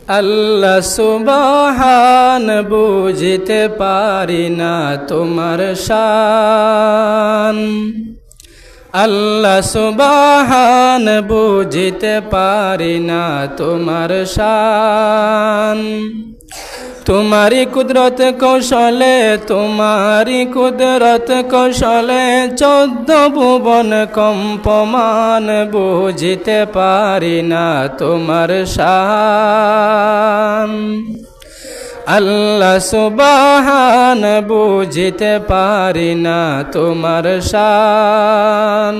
আল্লাহ সুবহান বুঝতে পারি না তোমার শান। আল্লাহ সুবহান বুঝতে পারি না তোমার শান। तुम्हारी कुदरत कौशले तुम्हारी कुदरत कौशले 14 भुवन कम्पमान बुझते पारी ना तुम्हार शान। अल्लाह सुबहान बुझते पारी ना तुम्हार शान।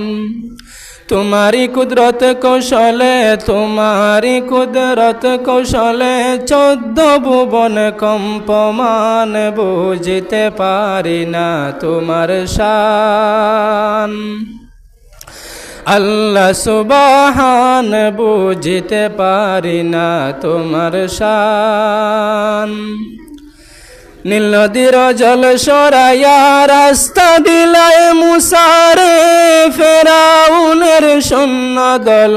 तुम्हारी कुदरत कौशले तुम्हारी कुदरत कौशले 14 भुवन कम्पमान बुझते पारी ना तुम्हार शान। अल्लाह सुबहान बुझते पारी ना तुम्हार शान। নীল নদীর জল সরাইয়া রাস্তা দিলায় মুসারে ফেরাউনের সৈন্য দল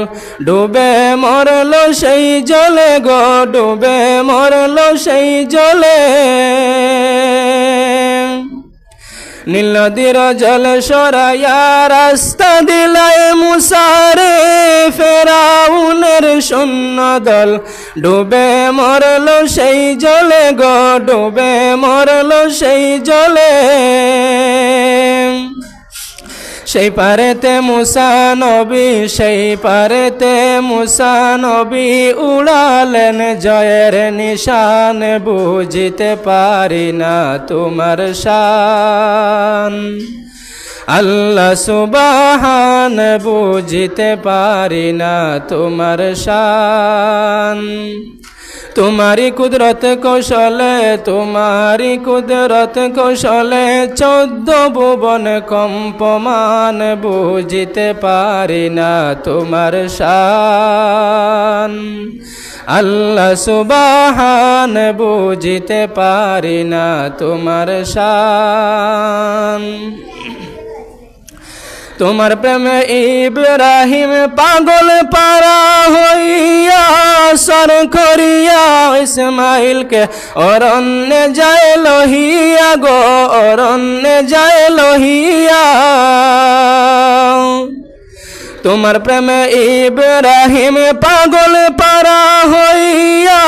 ডুবে মরল সেই জলে গো ডুবে মরল সেই জলে। নীল নদীর জল সরাইয়া রাস্তা দিলায় মুসারে ফেরাউনের সৈন্য দল ডুবে মরল সেই জলে গো ডুবে মরল সেই জলে। সেই পারেতে মুসা নবী সেই পারেতে মুসা নবী উড়ালেন জয়ের নিশান বুঝতে পারি না তোমার শান। আল্লাহ সুবহান বুঝতে পারি না তোমার শান। तुम्हारी कुदरत कौशले तुम्हारी कुदरत कौशले 14 भुवन कम्पमान बुझते पारी ना तुम्हार शान। अल्लाह सुबहान बुझते पारी ना तुम्हार शान। तुम्हार प्रेम इब्राहिम पागल पारा होइया सर करिया इस्माइल के अरण्य जाए लोहिया गो अरण्य जाए लोहिया। तुम्हार प्रेम इब्राहिम पागल पारा होइया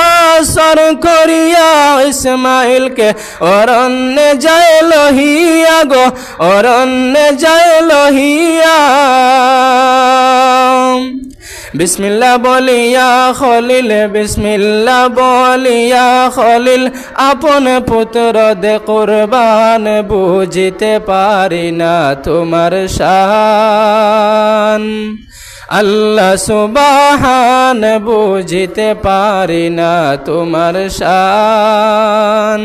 सर करिया इस्माइल के अरण्य जाए लोहिया गो अरण्य जाए लोहिया। बिस्मिल्लाह बोलिया खलील बिस्मिल्लाह बोलिया खलील अपन पुत्र दे कुर्बान बुझते पारी ना तुम्हार शान। अल्लाह सुबहान बुझते पारी ना तुम्हार शान।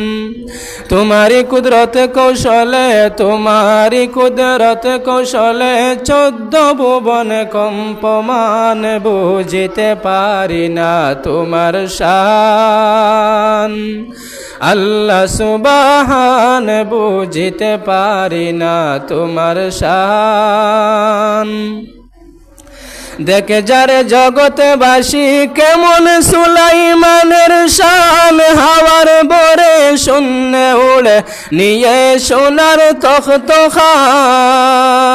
तुम्हारी कुदरत कौशले तुम्हारी कुदरत कौशले 14 भुवन कम्पमान बुझते पारी ना तुम्हार शान। अल्लाह सुबहान बुझते पारी ना तुम्हार शान। देखे जारे जगतबासी केमन सुलाइमानेर शान हावार बोरे शून्य उड़े निये सोनार तख्त खान।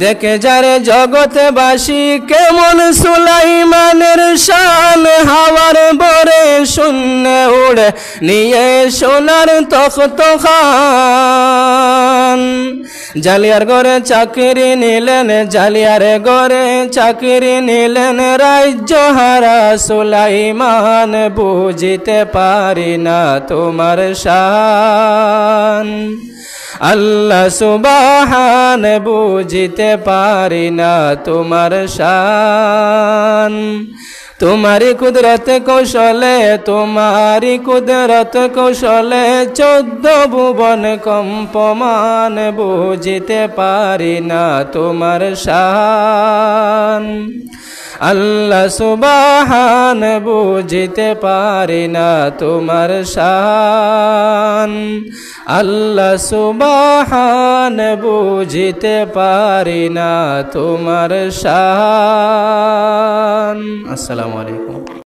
देखे जारे जगतबासी केमन सुलाइमानेर शान हावार बोरे शून्य उड़े निये सोनार तख्त खान। জালিয়ার ঘরে চাকরি নিলেন জালিয়ার ঘরে চাকরি নিলেন রাজ্য হারা সুলাইমান বুঝতে পারি না তোমার শান। আল্লাহ সুবহান বুঝতে পারি না তোমার শান। तुम्हारी कुदरत कौशले तुम्हारी कुदरत कौशले 14 भुवन कम्पमान बुझते पारी ना तुम्हार शान। अल्लाह सुबहान बुझते पारी ना तुम्हार शान। अल्लाह सुबहान बुझते पारी ना तुम्हार शान। अस्सलामु अलैकुम।